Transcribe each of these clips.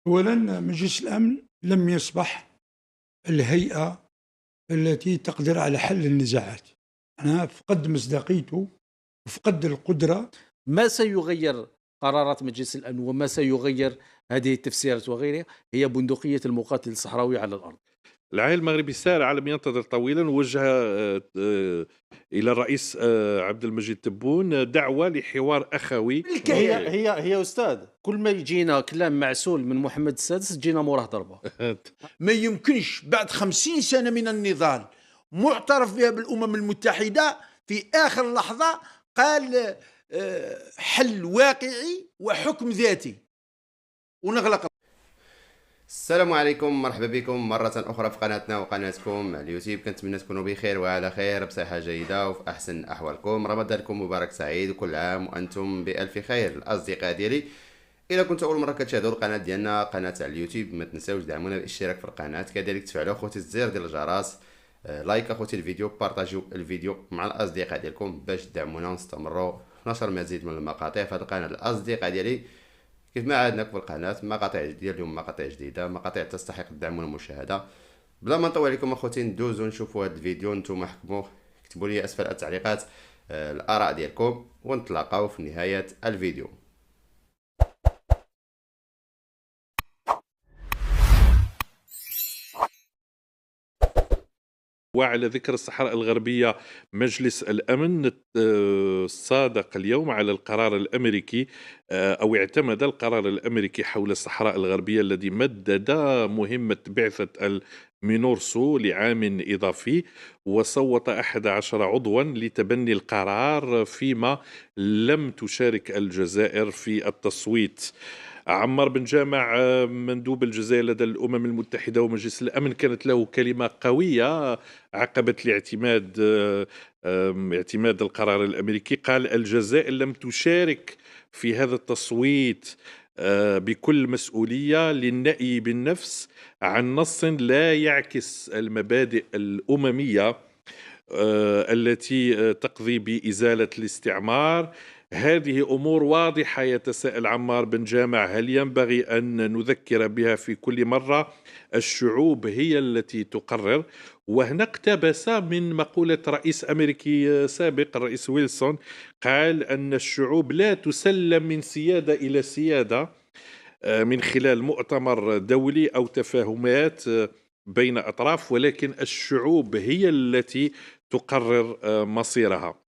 أولًا مجلس الأمن لم يصبح الهيئة التي تقدر على حل النزاعات، أنا فقد مصداقيته وفقد القدرة. ما سيغيّر قرارات مجلس الأمن وما سيغيّر هذه التفسيرات وغيرها هي بندقية المقاتل الصحراوي على الأرض. العالي المغربي السارع لم ينتظر طويلا، وجه إلى الرئيس عبد المجيد تبون دعوة لحوار أخوي. هي أستاذ، كل ما يجينا كلام معسول من محمد السادس تجينا موراه ضربة. ما يمكنش بعد 50 سنة من النضال معترف بها بالأمم المتحدة في آخر لحظة قال حل واقعي وحكم ذاتي ونغلق. السلام عليكم، مرحبا بكم مرة أخرى في قناتنا وقناتكم اليوتيوب. كنتمنى تكونوا بخير وعلى خير بصحة جيدة وفي أحسن أحوالكم. رمضانكم مبارك سعيد وكل عام وأنتم بألف خير. الأصدقاء ديالي، إلا كنت أول مرة كتشاهدوا القناة ديالنا قناة على اليوتيوب، ما تنساوش دعمونا بالاشتراك في القناة، كذلك تفعلوا أخوتي الزر ديال الجرس، لايك أخوتي الفيديو، بارطاجيو الفيديو مع الأصدقاء ديالكم باش تدعمونا ونستمروا في نشر المزيد من المقاطع في هذه القناة. الأصدقاء ديالي، كيف ما عادنا في القناة مقاطع ديال اليوم، مقاطع جديدة، مقاطع تستحق الدعم والمشاهدة. بلا ما نطول عليكم اخوتي، ندوزو نشوفوا هذا الفيديو. نتوما حكموا، اكتبوا لي اسفل التعليقات الاراء ديالكم، ونتلاقاو في نهاية الفيديو. وعلى ذكر الصحراء الغربية، مجلس الأمن صادق اليوم على القرار الأمريكي، أو اعتمد القرار الأمريكي حول الصحراء الغربية الذي مدد مهمة بعثة المينورسو لعام إضافي، وصوت 11 عضوا لتبني القرار فيما لم تشارك الجزائر في التصويت. عمار بن جامع مندوب الجزائر لدى الأمم المتحدة ومجلس الأمن كانت له كلمة قوية عقبت الاعتماد اعتماد القرار الأمريكي. قال: الجزائر لم تشارك في هذا التصويت بكل مسؤولية للنأي بالنفس عن نص لا يعكس المبادئ الأممية التي تقضي بإزالة الاستعمار. هذه أمور واضحة. يتساءل عمار بن جامع: هل ينبغي أن نذكر بها في كل مرة؟ الشعوب هي التي تقرر. وهنا اقتبس من مقولة رئيس أمريكي سابق، الرئيس ويلسون، قال أن الشعوب لا تسلم من سيادة إلى سيادة من خلال مؤتمر دولي أو تفاهمات بين أطراف، ولكن الشعوب هي التي تقرر مصيرها.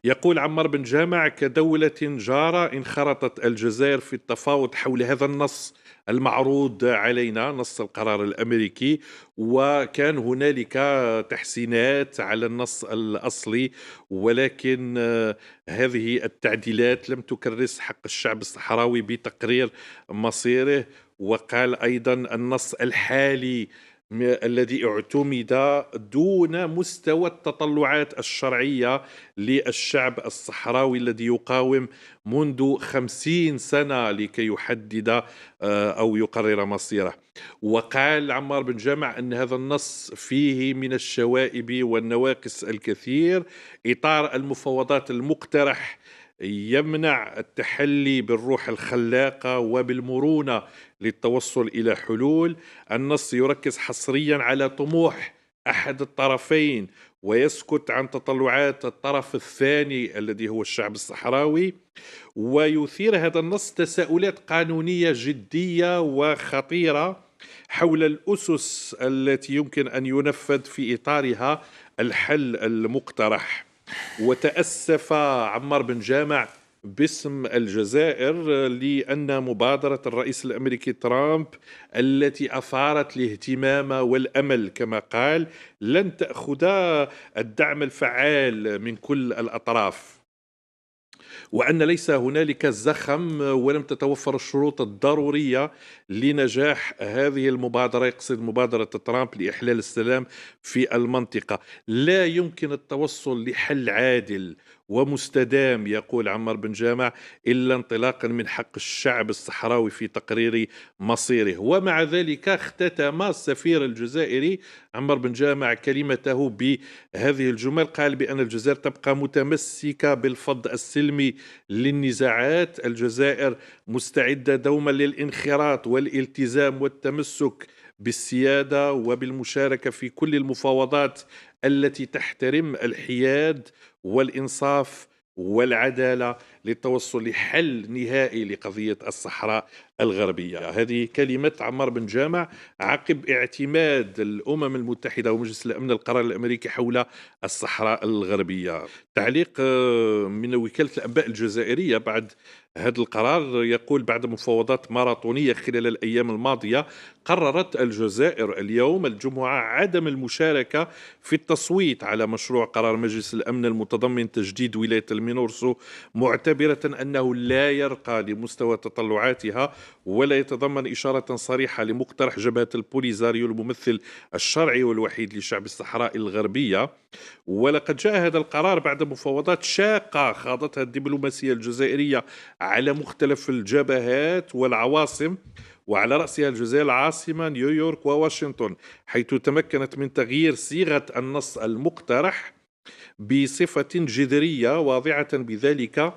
يقول عمار بن جامع: كدولة جارة انخرطت الجزائر في التفاوض حول هذا النص المعروض علينا، نص القرار الأمريكي، وكان هنالك تحسينات على النص الأصلي، ولكن هذه التعديلات لم تكرس حق الشعب الصحراوي بتقرير مصيره. وقال أيضا: النص الحالي الذي اعتمد دون مستوى التطلعات الشرعية للشعب الصحراوي الذي يقاوم منذ 50 سنة لكي يحدد أو يقرر مصيره. وقال عمار بن جامع أن هذا النص فيه من الشوائب والنواقص الكثير. إطار المفاوضات المقترح يمنع التحلي بالروح الخلاقة وبالمرونة للتوصل إلى حلول. النص يركز حصريا على طموح أحد الطرفين ويسكت عن تطلعات الطرف الثاني الذي هو الشعب الصحراوي. ويثير هذا النص تساؤلات قانونية جدية وخطيرة حول الأسس التي يمكن أن ينفذ في إطارها الحل المقترح. وتأسف عمار بن جامع باسم الجزائر لأن مبادرة الرئيس الأمريكي ترامب التي أثارت الاهتمام والأمل كما قال لن تأخذ الدعم الفعال من كل الأطراف، وأن ليس هنالك زخم ولم تتوفر الشروط الضرورية لنجاح هذه المبادرة، يقصد مبادرة ترامب لإحلال السلام في المنطقة. لا يمكن التوصل لحل عادل ومستدام، يقول عمار بن جامع، إلا انطلاقا من حق الشعب الصحراوي في تقرير مصيره. ومع ذلك اختتم السفير الجزائري عمار بن جامع كلمته بهذه الجمل، قال بأن الجزائر تبقى متمسكة بالفض السلمي للنزاعات، الجزائر مستعدة دوما للانخراط والالتزام والتمسك بالسيادة وبالمشاركة في كل المفاوضات التي تحترم الحياد والإنصاف والعدالة للتوصل لحل نهائي لقضية الصحراء الغربية. هذه كلمة عمار بن جامع عقب اعتماد الأمم المتحدة ومجلس الأمن القرار الأمريكي حول الصحراء الغربية. تعليق من وكالة الأنباء الجزائرية بعد هذا القرار، يقول: بعد مفاوضات ماراثونية خلال الأيام الماضية، قررت الجزائر اليوم الجمعة عدم المشاركة في التصويت على مشروع قرار مجلس الأمن المتضمن تجديد ولاية المينورسو، معتبرة أنه لا يرقى لمستوى تطلعاتها ولا يتضمن إشارة صريحة لمقترح جبهة البوليزاريو الممثل الشرعي والوحيد لشعب الصحراء الغربية. ولقد جاء هذا القرار بعد مفاوضات شاقة خاضتها الدبلوماسية الجزائرية على مختلف الجبهات والعواصم، وعلى رأسها الجزائر العاصمة نيويورك وواشنطن، حيث تمكنت من تغيير صيغة النص المقترح بصفة جذرية واضعة بذلك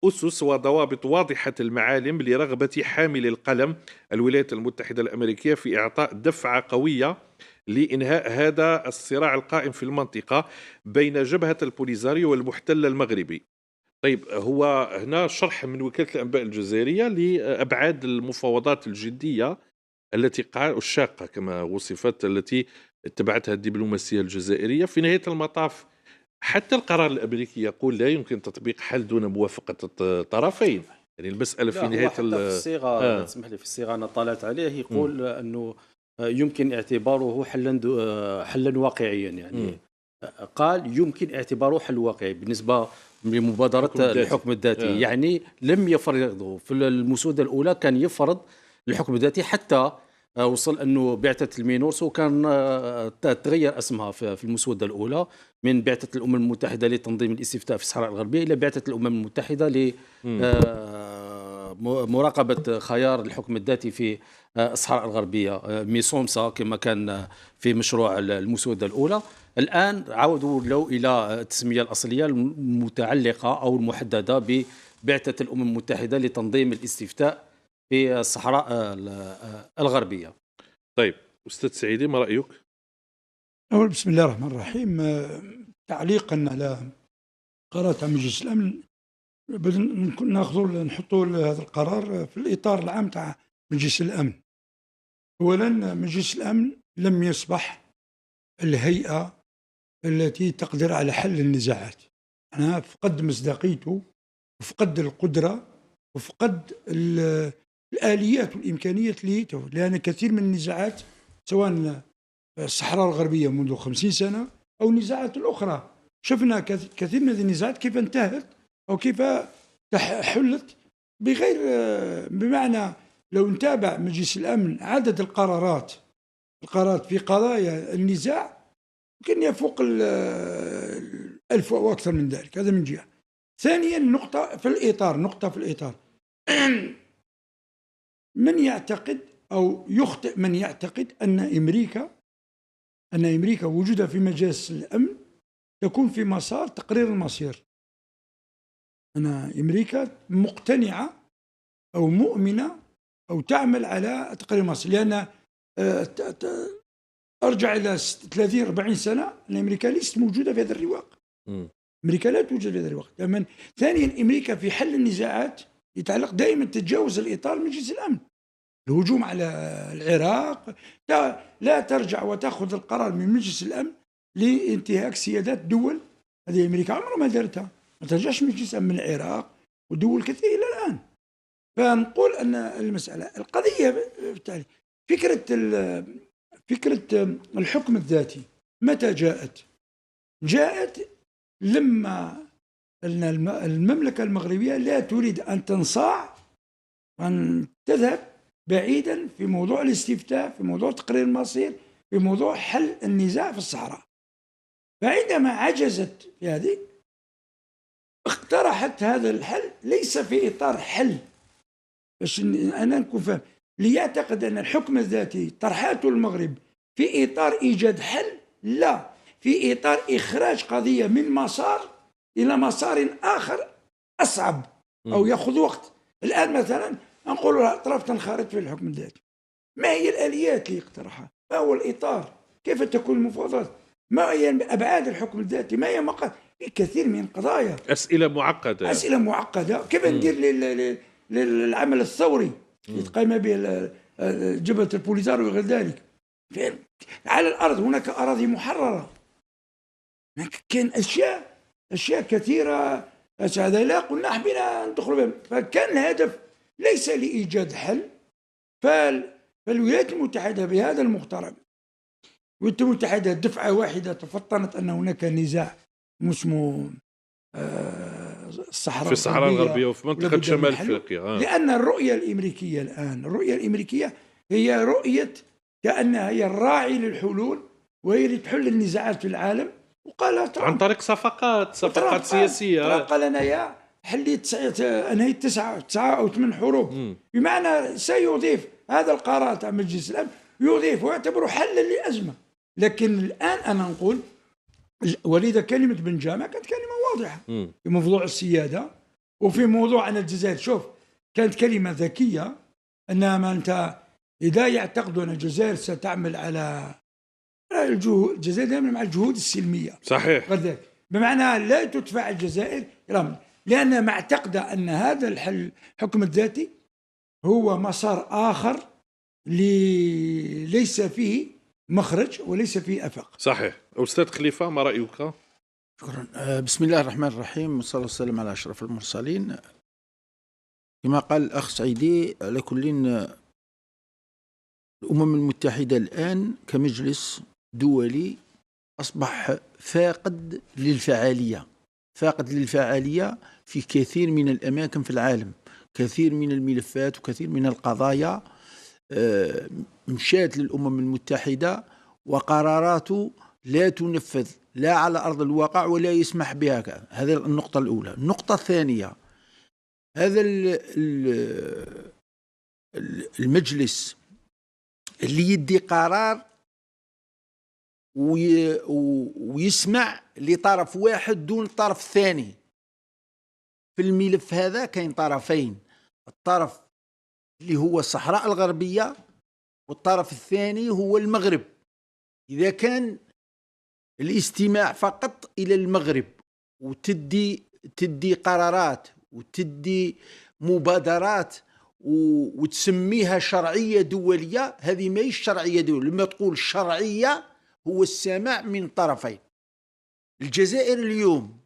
أسس وضوابط واضحة المعالم لرغبة حامل القلم الولايات المتحدة الأمريكية في إعطاء دفعة قوية لإنهاء هذا الصراع القائم في المنطقة بين جبهة البوليزاريو والمحتل المغربي. طيب، هو هنا شرح من وكالة الأنباء الجزائرية لأبعاد المفاوضات الجدية التي الشاقة كما وصفت، التي اتبعتها الدبلوماسية الجزائرية. في نهاية المطاف حتى القرار الأمريكي يقول لا يمكن تطبيق حل دون موافقة الطرفين. يعني المسألة في نهاية في الصيغة، تسمح لي، في الصيغة أنا طالعت عليه، يقول أنه يمكن اعتباره حلا واقعيا. يعني قال يمكن اعتباره حل واقعي بالنسبة لمبادرة الحكم الذاتي. يعني لم يفرضه في المسودة الأولى، كان يفرض الحكم الذاتي حتى وصل أنه بعثة المينورسو كان تغير اسمها في المسودة الأولى من بعثة الأمم المتحدة لتنظيم الاستفتاء في الصحراء الغربية إلى بعثة الأمم المتحدة لمراقبة خيار الحكم الذاتي في الصحراء الغربية، ميسومسا كما كان في مشروع المسودة الأولى. الآن عودوا له إلى التسمية الأصلية المتعلقة أو المحددة ببعثة الأمم المتحدة لتنظيم الاستفتاء في الصحراء الغربية. طيب أستاذ سعيدي، ما رأيك؟ أول بسم الله الرحمن الرحيم. تعليقا على قرارات مجلس الأمن، نحطوا هذا القرار في الإطار العام تاع مجلس الأمن. أولا، مجلس الأمن لم يصبح الهيئة التي تقدر على حل النزاعات. أنا فقد مصداقيته وفقد القدرة وفقد الآليات والإمكانيات لأن كثير من النزاعات سواء الصحراء الغربية منذ 50 سنة أو النزاعات الأخرى، شفنا كثير من هذه النزاعات كيف انتهت أو كيف حلت بغير، بمعنى لو نتابع مجلس الأمن عدد القرارات في قضايا النزاع يمكن يفوق 1000 أو أكثر من ذلك. هذا من جهة. ثانيا، نقطة في الإطار من يعتقد أو يخطئ من يعتقد أن أمريكا وجودها في مجلس الأمن تكون في مسار تقرير المصير. أنا أمريكا مقتنعة أو مؤمنة أو تعمل على تقرير المصير، لأن أرجع إلى 30-40 سنة أن أمريكا ليست موجودة في هذا الرواق. أمريكا لا توجد في هذا الوقت. ثانيا، أمريكا في حل النزاعات يتعلق دائما تتجاوز الإطار مجلس الأمن. الهجوم على العراق لا ترجع وتأخذ القرار من مجلس الأمن لانتهاك سيادات دول. هذه أمريكا عمرها ما دارتها، ما ترجعش مجلس الأمن من العراق ودول كثيرة إلى الآن. فنقول أن المسألة القضية بالتالي فكرة الحكم الذاتي متى جاءت لما المملكة المغربية لا تريد أن تنصاع وأن تذهب بعيدا في موضوع الاستفتاء، في موضوع تقرير المصير، في موضوع حل النزاع في الصحراء. فعندما عجزت في هذه اقترحت هذا الحل ليس في إطار حل، باش أنا نكون فاهم، ليعتقد أن الحكم الذاتي طرحته المغرب في إطار إيجاد حل، لا، في إطار إخراج قضية من مسار إلى مسار آخر أصعب أو يأخذ وقت. الآن مثلا نقول الأطراف تنخرط في الحكم الذاتي، ما هي الآليات اللي اقترحها؟ ما هو الإطار؟ كيف تكون المفاوضات؟ ما هي أبعاد الحكم الذاتي؟ ما هي مقاصد؟ في كثير من القضايا، أسئلة معقدة. أسئلة معقدة. كيف ندير للعمل الثوري يتقام به جبهة البوليزارو وغير ذلك؟ على الأرض هناك أراضي محررة، كان أشياء كثيرة. هذا لا قلنا حبينا ندخل بهم. فكان الهدف ليس لإيجاد حل. فالولايات المتحدة بهذا المقترب، الولايات المتحدة دفعة واحدة تفطنت أن هناك نزاع اسمه الصحراء في الصحراء الغربية وفي منطقة شمال أفريقيا. لأن الرؤية الأمريكية الآن، الرؤية الأمريكية هي رؤية كأنها هي الراعي للحلول، وهي اللي تحل النزاعات في العالم. وقال عن طريق صفقات سياسية. قال أنا يا حليت أنهيت 9 أو 8 حروب، بمعنى سيضيف هذا القرار تاع مجلس الأمن، يضيف ويعتبره حلا للأزمة. لكن الآن أنا نقول، ولذا كلمة بن جامع كانت كلمة واضحة في موضوع السيادة، وفي موضوع أن الجزائر، شوف، كانت كلمة ذكية، أنما أنت إذا يعتقدوا أن الجزائر ستعمل على الجهود، الجزائر دائما مع الجهود السلمية، صحيح، بمعنى لا تدفع الجزائر، لأن معتقدة أن هذا الحكم الذاتي هو مسار آخر ليس فيه مخرج وليس فيه أفق. صحيح. أستاذ خليفة، ما رأيك؟ شكرا. بسم الله الرحمن الرحيم، والصلاة والسلام على أشرف المرسلين. كما قال الأخ سعيدي، على كل الأمم المتحدة الآن كمجلس دولي أصبح فاقد للفعالية في كثير من الأماكن في العالم. كثير من الملفات وكثير من القضايا مشات للأمم المتحدة، وقراراته لا تنفذ لا على أرض الواقع ولا يسمح بها. هذه النقطة الأولى. النقطة الثانية، هذا المجلس اللي يدي قرار ويسمع لطرف واحد دون طرف ثاني. في الملف هذا كاين طرفين، الطرف اللي هو الصحراء الغربية والطرف الثاني هو المغرب. إذا كان الاستماع فقط إلى المغرب وتدي قرارات وتدي مبادرات وتسميها شرعية دولية، هذه ما هي شرعية دولية. لما تقول شرعية هو السماع من طرفين. الجزائر اليوم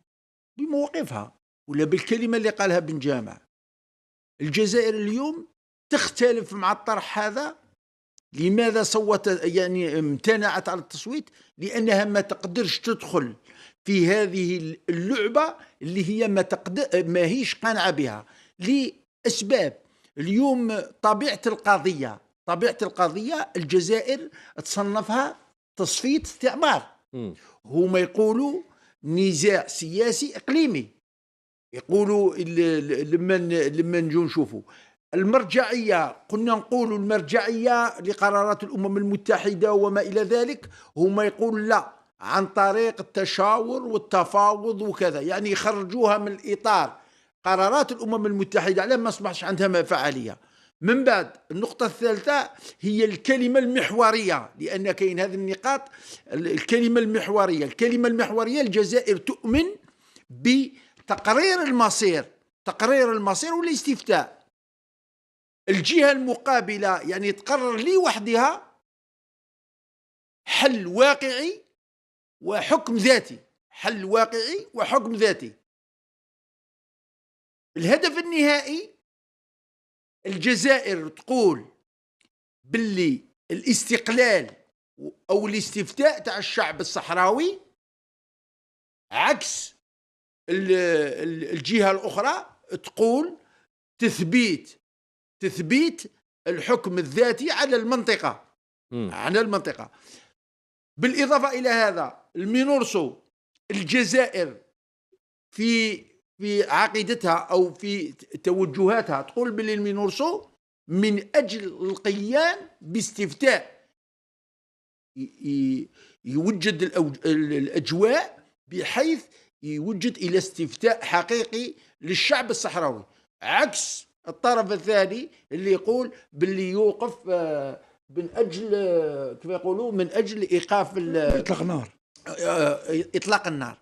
بموقفها ولا بالكلمة اللي قالها بن جامع، الجزائر اليوم تختلف مع الطرح هذا. لماذا امتنعت على التصويت؟ لأنها ما تقدرش تدخل في هذه اللعبة اللي هي ما هيش قانعة بها لأسباب. اليوم طبيعة القضية الجزائر تصنفها تصفية استعمار. هما يقولوا نزاع سياسي إقليمي. يقولوا لما نجو نشوفوا المرجعية، قلنا نقولوا المرجعية لقرارات الأمم المتحدة وما إلى ذلك، هما يقول لا، عن طريق التشاور والتفاوض وكذا، يعني يخرجوها من الإطار قرارات الأمم المتحدة على ما أصبحش عندها فعالية. من بعد النقطة الثالثة هي الكلمة المحورية، لأن كاين هذه النقاط. الكلمة المحورية الجزائر تؤمن بتقرير المصير والاستفتاء. الجهة المقابلة يعني تقرر لوحدها حل واقعي وحكم ذاتي. الهدف النهائي الجزائر تقول باللي الاستقلال أو الاستفتاء تاع الشعب الصحراوي عكس الجهة الأخرى تقول تثبيت الحكم الذاتي على المنطقة. بالإضافة إلى هذا المينورسو، الجزائر في في عقيدتها أو في توجهاتها تقول باللي المينورسو من أجل القيام باستفتاء يوجد الأجواء بحيث يوجد إلى استفتاء حقيقي للشعب الصحراوي، عكس الطرف الثاني اللي يقول باللي يوقف من أجل كيف يقولوا من أجل إيقاف إطلاق النار. إطلاق النار.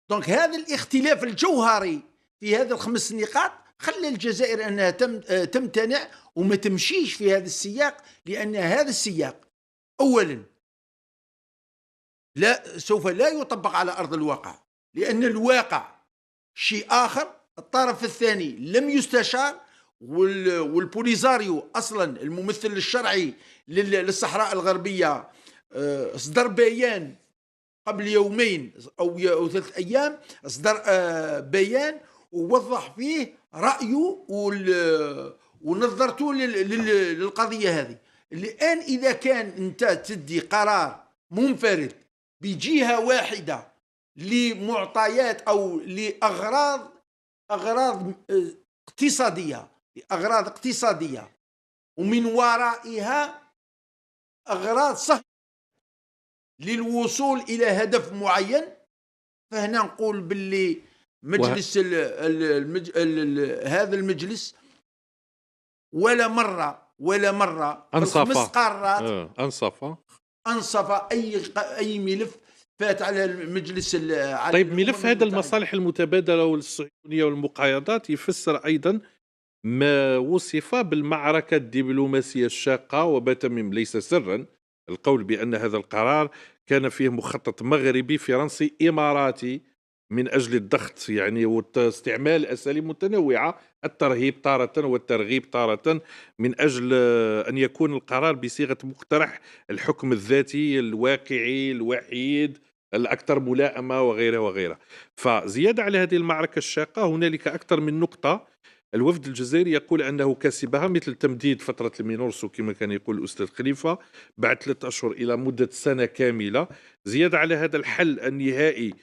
دونك هذا الاختلاف الجوهري في هذه الخمس نقاط خلى الجزائر أنها تمتنع وما تمشيش في هذا السياق، لأن هذا السياق أولا سوف لا يطبق على أرض الواقع، لأن الواقع شيء آخر، الطرف الثاني لم يستشار، والبوليزاريو أصلا الممثل الشرعي للصحراء الغربية اصدر بيان قبل يومين أو 3 أيام، اصدر بيان ووضح فيه رأيه ونظرته للقضية هذه. الآن إذا كان أنت تدي قرار منفرد بجهة واحدة لمعطيات أو لأغراض اقتصادية ومن ورائها أغراض صح للوصول إلى هدف معين، فهنا نقول باللي مجلس هذا المجلس ولا مرة أنصف 5 قرارات أنصف أي ملف فات على المجلس. طيب ملف هذا المصالح المتبادلة والصهيونية والمقايضات يفسر أيضا ما وصف بالمعركة الدبلوماسية الشاقة، وبات ليس سرا القول بأن هذا القرار كان فيه مخطط مغربي فرنسي إماراتي من أجل الضغط يعني واستعمال أساليب متنوعة، الترهيب تارة والترغيب تارة، من أجل أن يكون القرار بصيغة مقترح الحكم الذاتي الواقعي الوحيد الأكثر ملائمة وغيره وغيره. فزيادة على هذه المعركة الشاقة هنالك أكثر من نقطة الوفد الجزائري يقول أنه كسبها، مثل تمديد فترة المينورسو كما كان يقول الأستاذ خليفة بعد 3 أشهر إلى مدة سنة كاملة. زيادة على هذا الحل النهائي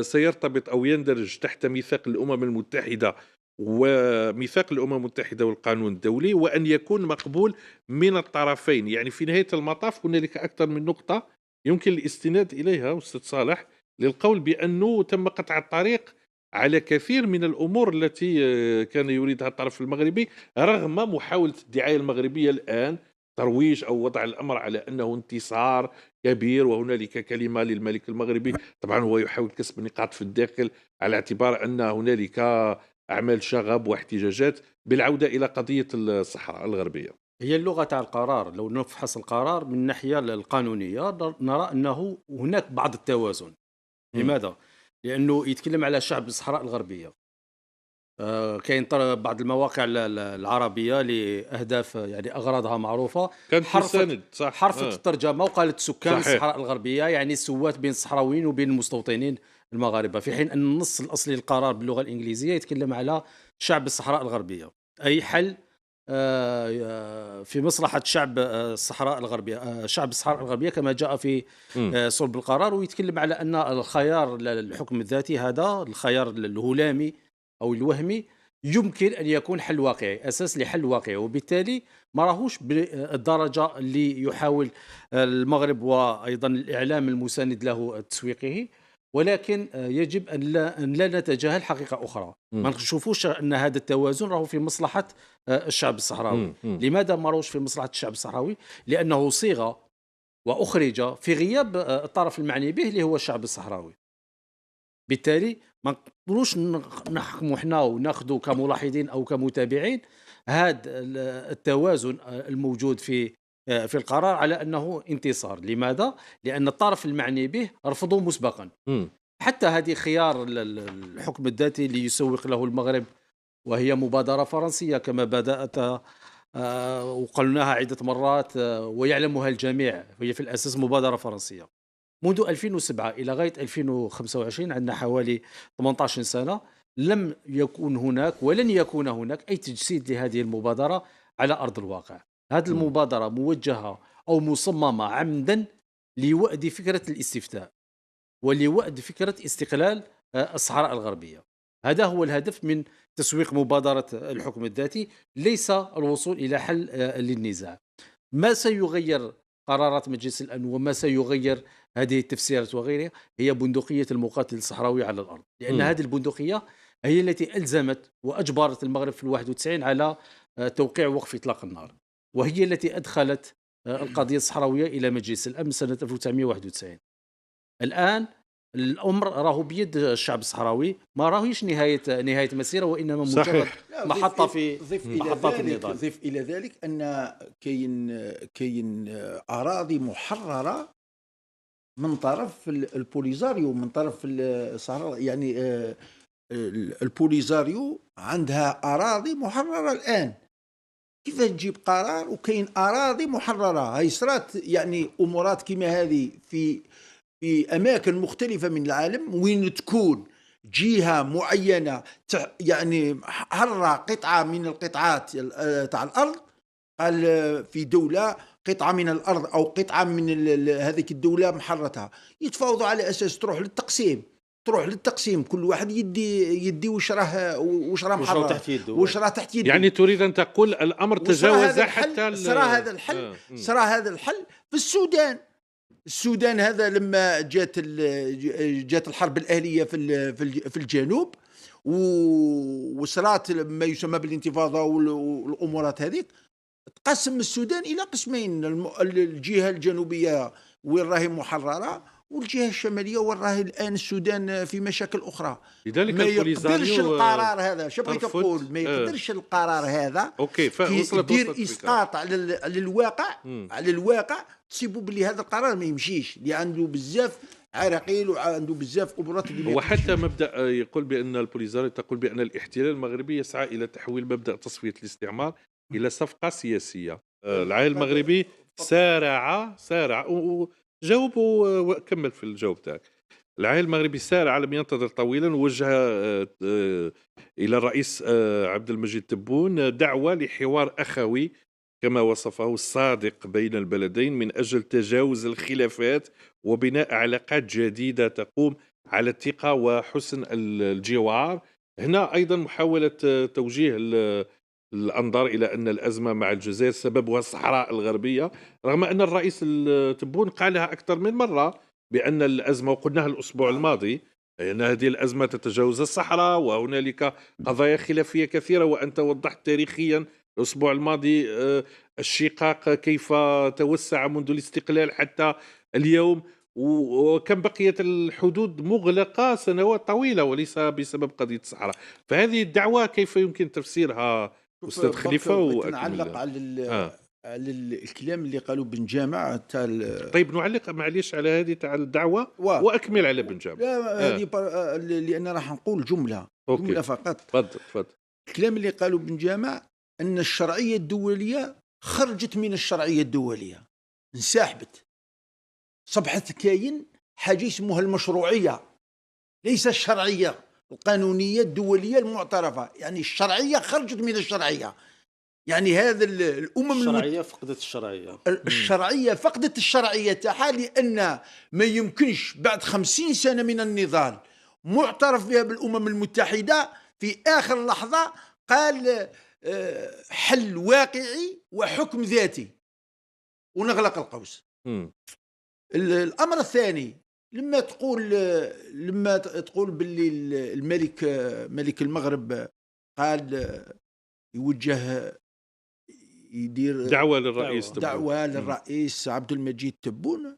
سيرتبط أو يندرج تحت ميثاق الأمم المتحدة وميثاق الأمم المتحدة والقانون الدولي، وأن يكون مقبول من الطرفين. يعني في نهاية المطاف هنالك أكثر من نقطة يمكن الاستناد إليها أستاذ صالح للقول بأنه تم قطع الطريق على كثير من الأمور التي كان يريدها الطرف المغربي، رغم محاولة الدعاية المغربية الآن ترويج أو وضع الأمر على أنه انتصار كبير وهنالك كلمة للملك المغربي. طبعا هو يحاول كسب نقاط في الداخل على اعتبار أن هنالك أعمال شغب واحتجاجات بالعودة إلى قضية الصحراء الغربية. هي اللغة تاع القرار، لو نفحص القرار من الناحية القانونية نرى أنه هناك بعض التوازن. لماذا؟ لأنه يتكلم على شعب الصحراء الغربية، كاين بعض المواقع العربية لأهداف يعني أغراضها معروفة كانت حرفت الترجمة وقالت سكان الصحراء الغربية، يعني سوات بين الصحراويين وبين المستوطنين المغاربة، في حين أن النص الأصلي للقرار باللغة الإنجليزية يتكلم على شعب الصحراء الغربية، أي حل في مصلحة شعب الصحراء الغربية، شعب الصحراء الغربية كما جاء في صلب القرار. ويتكلم على أن الخيار الحكم الذاتي هذا الخيار الهلامي أو الوهمي يمكن أن يكون حل واقعي، أساس لحل واقعي، وبالتالي ما راهوش بالدرجة اللي يحاول المغرب وأيضا الإعلام المساند له تسويقه. ولكن يجب أن لا نتجاهل حقيقة أخرى، ما نشوفوش أن هذا التوازن راهو في مصلحة الشعب الصحراوي. لماذا ما راهوش في مصلحة الشعب الصحراوي؟ لأنه صيغ وأخرج في غياب الطرف المعني به اللي هو الشعب الصحراوي. بالتالي ما نقدروش نحكموا احنا وناخذوا كملاحظين أو كمتابعين هذا التوازن الموجود في القرار على أنه انتصار. لماذا؟ لأن الطرف المعني به رفضوه مسبقا. حتى هذه خيار الحكم الذاتي اللي يسوق له المغرب، وهي مبادرة فرنسية كما بدأت وقلناها عدة مرات ويعلمها الجميع، هي في الأساس مبادرة فرنسية منذ 2007 إلى غاية 2025، عندنا حوالي 18 سنة لم يكن هناك ولن يكون هناك أي تجسيد لهذه المبادرة على أرض الواقع. هذه المبادرة موجهة أو مصممة عمدا لوأد فكرة الاستفتاء ولوأد فكرة استقلال الصحراء الغربية. هذا هو الهدف من تسويق مبادرة الحكم الذاتي، ليس الوصول إلى حل للنزاع. ما سيغير قرارات مجلس الأمن وما سيغير هذه التفسيرات وغيرها هي بندقية المقاتل الصحراوي على الأرض، لأن هذه البندقية هي التي ألزمت وأجبرت المغرب في 91 على توقيع وقف إطلاق النار، وهي التي أدخلت القضية الصحراوية إلى مجلس الأمن سنة 1991. الآن الأمر راهو بيد الشعب الصحراوي، ما راهيش نهاية مسيرة، وإنما مجرد محطة في النضال. ضيف إلى ذلك أن كاين أراضي محررة من طرف البوليزاريو، من طرف الصحراء، يعني البوليزاريو عندها أراضي محررة الآن. كيف تجيب قرار وكاين أراضي محررة؟ هاي صرات يعني أمورات كما هذه في أماكن مختلفة من العالم، وين تكون جهة معينة يعني حرة قطعة من القطعات تاع الأرض، قال في دولة قطعة من الأرض أو قطعة من هذيك الدولة محرتها، يتفاوضوا على أساس تروح للتقسيم، كل واحد يدي وش راه محرر وش راه تحت يده. يعني تريد أن تقول الأمر تجاوز حتى صرا هذا الحل في السودان هذا لما جات الحرب الأهلية في الجنوب، وصرات ما يسمى بالانتفاضة والأمورات هذيك، تقسم السودان إلى قسمين، الجهة الجنوبية وين راهي محررة، والجهة الشمالية وين راهي الآن السودان في مشاكل أخرى. لذلك ما يقدرش القرار هذا، شو بغيت أقول، ما يقدرش القرار هذا يدير إسقاط على الواقع تصيبوا باللي هذا القرار ما يمشيش، اللي عنده بزاف عراقيل وعنده بزاف امورات. وحتى مبدا يقول بان البوليزاريو تقول بان الاحتلال المغربي يسعى الى تحويل مبدا تصفيه الاستعمار الى صفقه سياسيه. العائل المغربي سارع وجاوب وكمل في الجواب تاعك. العائل المغربي سارع، لم ينتظر طويلا، ووجه الى الرئيس عبد المجيد تبون دعوه لحوار اخوي كما وصفه الصادق بين البلدين من أجل تجاوز الخلافات وبناء علاقات جديدة تقوم على الثقة وحسن الجوار. هنا أيضا محاولة توجيه الأنظار إلى أن الأزمة مع الجزائر سببها الصحراء الغربية، رغم أن الرئيس تبون قالها أكثر من مرة بأن الأزمة، وقلناها الأسبوع الماضي، أن هذه الأزمة تتجاوز الصحراء وهنالك قضايا خلافية كثيرة، وأنت وضحت تاريخيا الأسبوع الماضي الشقاق كيف توسع منذ الاستقلال حتى اليوم، وكم بقيت الحدود مغلقة سنوات طويلة وليس بسبب قضية الصحراء. فهذه الدعوة كيف يمكن تفسيرها أستاذ خليفة؟ نعلق على الكلام اللي قالوا بن جامع طيب نعلق معليش على هذه تاع الدعوة وأكمل على بن جامع. لأن راح نقول جملة فقط. تفضل. الكلام اللي قالوا بن جامع أن الشرعية الدولية خرجت من الشرعية الدولية، انسحبت، صبحت كاين حاجة اسمها المشروعية، ليس الشرعية القانونية الدولية المعترفة، يعني الشرعية خرجت من الشرعية. يعني هذا الشرعية فقدت الشرعية فقدت الشرعية تاعها، لأن ما يمكنش بعد 50 سنة من النضال معترف بها بالأمم المتحدة في آخر لحظة قال حل واقعي وحكم ذاتي ونغلق القوس. الأمر الثاني، لما تقول باللي ملك المغرب قال يوجه يدير دعوة للرئيس عبد المجيد تبون،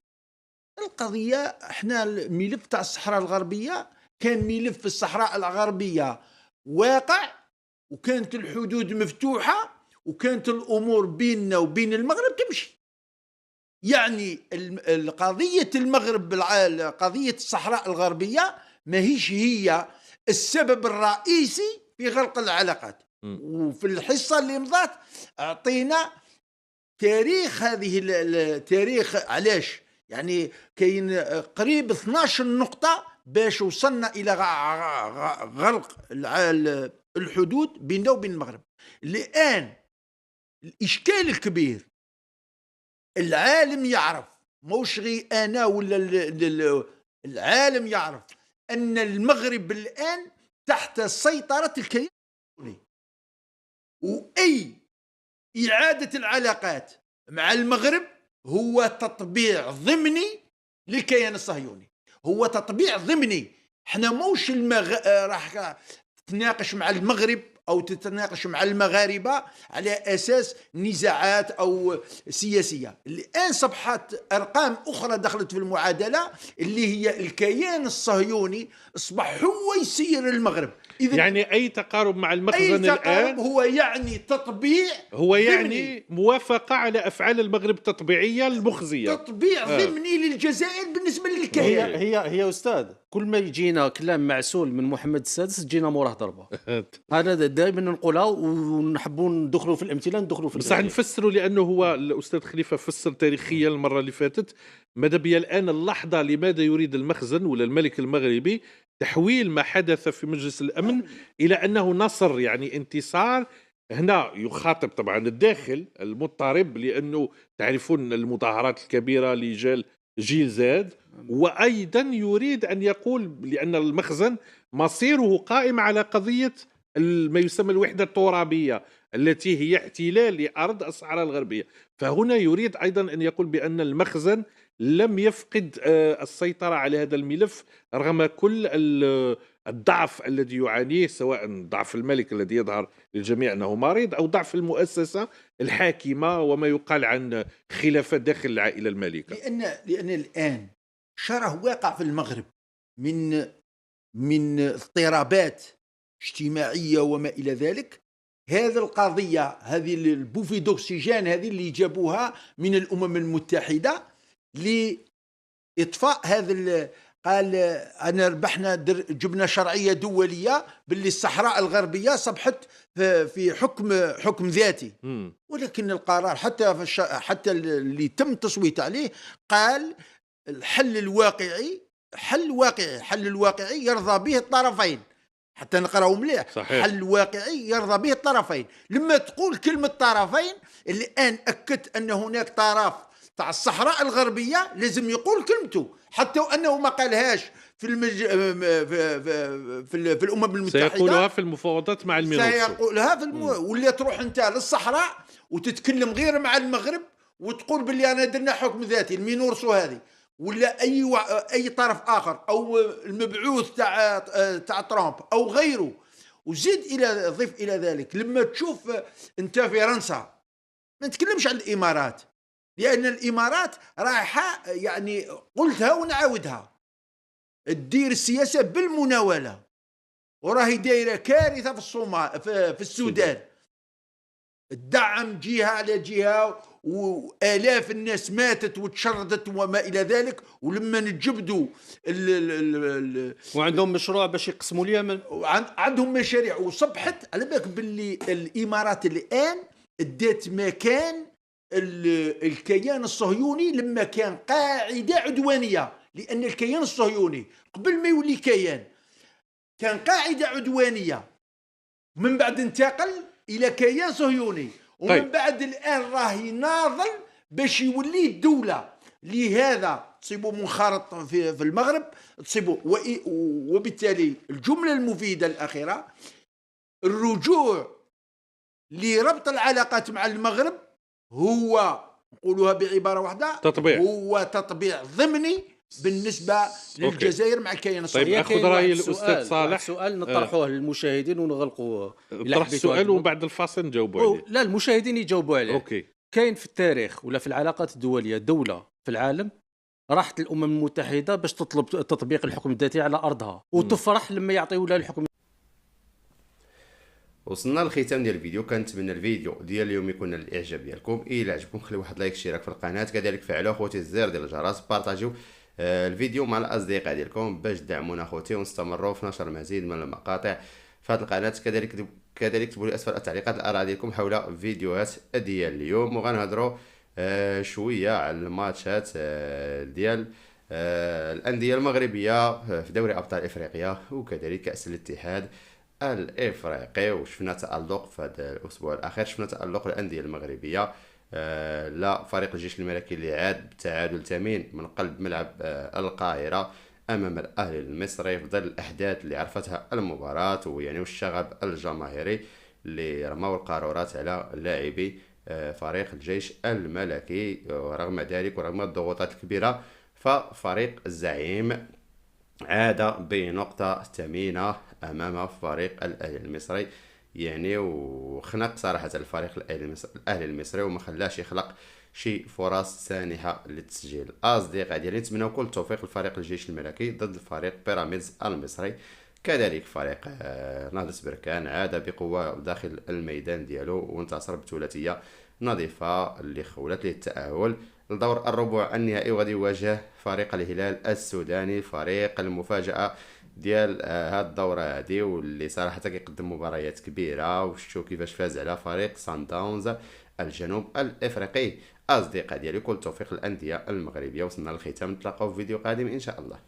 القضية احنا الملف تاع الصحراء الغربية كان ملف في الصحراء الغربية واقع، وكانت الحدود مفتوحة، وكانت الأمور بيننا وبين المغرب تمشي. يعني قضية المغرب، قضية الصحراء الغربية ما هي السبب الرئيسي في غلق العلاقات. وفي الحصة اللي مضات أعطينا تاريخ تاريخ علاش، يعني كاين قريب 12 نقطة باش وصلنا إلى غلق الحدود بيننا وبين المغرب. الآن الإشكال الكبير، العالم يعرف، موش غي أنا ولا العالم يعرف أن المغرب الآن تحت سيطرة الكيان الصهيوني، وأي إعادة العلاقات مع المغرب هو تطبيع ضمني للكيان الصهيوني، هو تطبيع ضمني. احنا موش راح تتناقش مع المغرب أو تتناقش مع المغاربة على أساس نزاعات أو سياسية. الآن صبحت أرقام أخرى دخلت في المعادلة، اللي هي الكيان الصهيوني أصبح هو يسير المغرب. يعني أي تقارب مع المخزن أي الآن تقارب هو يعني تطبيع، هو يعني ضمني. موافقة على أفعال المغرب التطبيعية المخزية، تطبيع ضمني للجزائر بالنسبة للكيان. هي أستاذ، كل ما يجينا كلام معسول من محمد السادس تجينا موراه ضربة. هذا دائما نقولها ونحبوا ندخلوا في الامتثال، ندخلوا في بصح نفسروا، لأنه هو الأستاذ خليفة فسر تاريخيا المرة اللي فاتت. ماذا بيا الآن اللحظة لماذا يريد المخزن ولا الملك المغربي تحويل ما حدث في مجلس الأمن إلى أنه نصر، يعني انتصار. هنا يخاطب طبعا الداخل المضطرب، لأنه تعرفون المظاهرات الكبيرة جيل زاد، وأيضا يريد أن يقول لأن المخزن مصيره قائم على قضية ما يسمى الوحدة الترابية التي هي احتلال لأرض الصحراء الغربية. فهنا يريد أيضا أن يقول بأن المخزن لم يفقد السيطرة على هذا الملف رغم كل الضعف الذي يعانيه، سواء ضعف الملك الذي يظهر للجميع أنه مريض أو ضعف المؤسسة الحاكمة وما يقال عن خلافات داخل العائلة المالكة. لأن الآن شره واقع في المغرب من اضطرابات اجتماعية وما إلى ذلك. هذه القضية، هذه البوفي دوكسيجين هذه اللي جابوها من الأمم المتحدة لإطفاء هذا قال أنا ربحنا جبنا شرعية دولية باللي الصحراء الغربية صبحت في حكم ذاتي. ولكن القرار حتى اللي تم تصويت عليه قال الحل الواقعي يرضى به الطرفين. حتى نقرأه مليح، حل واقعي يرضى به الطرفين. لما تقول كلمة طرفين، الآن أكدت أن هناك طرف تاع الصحراء الغربية لازم يقول كلمته، حتى وأنه ما قالهاش في الأمم المتحدة، سيقولها في المفاوضات مع المينوسو، سيقولها ولا تروح أنت للصحراء وتتكلم غير مع المغرب وتقول باللي أنا درنا حكم ذاتي المينورسو هذه، ولا أي طرف آخر أو المبعوث تاع ترامب أو غيره. وزيد ضيف إلى ذلك، لما تشوف أنت فرنسا، ما نتكلمش عن الإمارات، لأن الإمارات رايحة يعني قلتها ونعاودها تدير السياسة بالمناولة، وراهي دايرة كارثة في السودان، الدعم جهة على جهة، وآلاف الناس ماتت وتشردت وما إلى ذلك. ولما نجبدوا وعندهم مشروع باش يقسموا اليمن، عندهم مشاريع، وصبحت على بالك باللي الإمارات الآن ادت مكان الكيان الصهيوني لما كان قاعدة عدوانية. لأن الكيان الصهيوني قبل ما يولي كان قاعدة عدوانية، من بعد انتقل إلى كيان صهيوني، ومن بعد الآن راه يناضل باش يولي الدولة. لهذا تصيبوا منخرط في المغرب، تصيبوا وبالتالي الجملة المفيدة الأخيرة، الرجوع لربط العلاقات مع المغرب هو نقولوها بعبارة واحدة، هو تطبيع ضمني بالنسبة للجزائر مع الكيان الصهيوني. طيب أخذ رأي الأستاذ صالح، سؤال نطرحوه للمشاهدين ونغلقوا. طرح السؤال وبعد الفاصل نجاوبوا عليه. لا، المشاهدين يجاوبوا عليه. أوكي. كاين في التاريخ ولا في العلاقات الدولية دولة في العالم راحت الأمم المتحدة باش تطلب تطبيق الحكم الذاتي على أرضها وتفرح لما يعطيوا لها الحكم. وصلنا للختام ديال الفيديو. كنتمنى الفيديو ديال اليوم يكون الاعجاب ديالكم. الى عجبكم خليو واحد لايك، اشتراك في القناه، كذلك فعلوا خوتي الزر ديال الجرس، بارطاجيو الفيديو مع الاصدقاء ديالكم باش تدعمونا خوتي ونستمروا في نشر مزيد من المقاطع في هذه القناه. كذلك كتبوا لي اسفل التعليقات الاراء ديالكم حول فيديوهات ديال اليوم، وغنهضروا شويه على الماتشات ديال الانديه المغربيه في دوري ابطال افريقيا وكذلك كاس الاتحاد الافريقي. وشفنا تالق في هذا الاسبوع الاخير، شفنا تالق الانديه المغربيه. لا فريق الجيش الملكي اللي عاد بتعادل ثمين من قلب ملعب القاهره امام الاهلي المصري في ظل الاحداث اللي عرفتها المباراه ويعني والشغب الجماهيري اللي رموا القارورات على لاعبي فريق الجيش الملكي. ورغم ذلك ورغم الضغوطات الكبيره ففريق الزعيم عاد بنقطة ثمينة أمام فريق الأهلي المصري يعني، وخنق صراحة الفريق الأهلي المصري وما خلاش يخلق شي فرص سانحة للتسجيل. أصدقاء ديالي نتمنى كل التوفيق لفريق الجيش الملكي ضد فريق بيراميدز المصري. كذلك فريق نهضة بركان عاد بقوة داخل الميدان ديالو وانتصر بثلاثية نظيفة اللي خولت له التأهل لدور الربع النهائي، وغادي يواجه فريق الهلال السوداني، فريق المفاجأة ديال هاد الدورة هادي واللي صراحة كيقدم مباريات كبيرة، وشتو كيفاش فاز على فريق سان داونز الجنوب الافريقي. اصدقاء ديالي كل التوفيق للانديه المغربيه. وصلنا للختام، نتلاقاو في فيديو قادم ان شاء الله.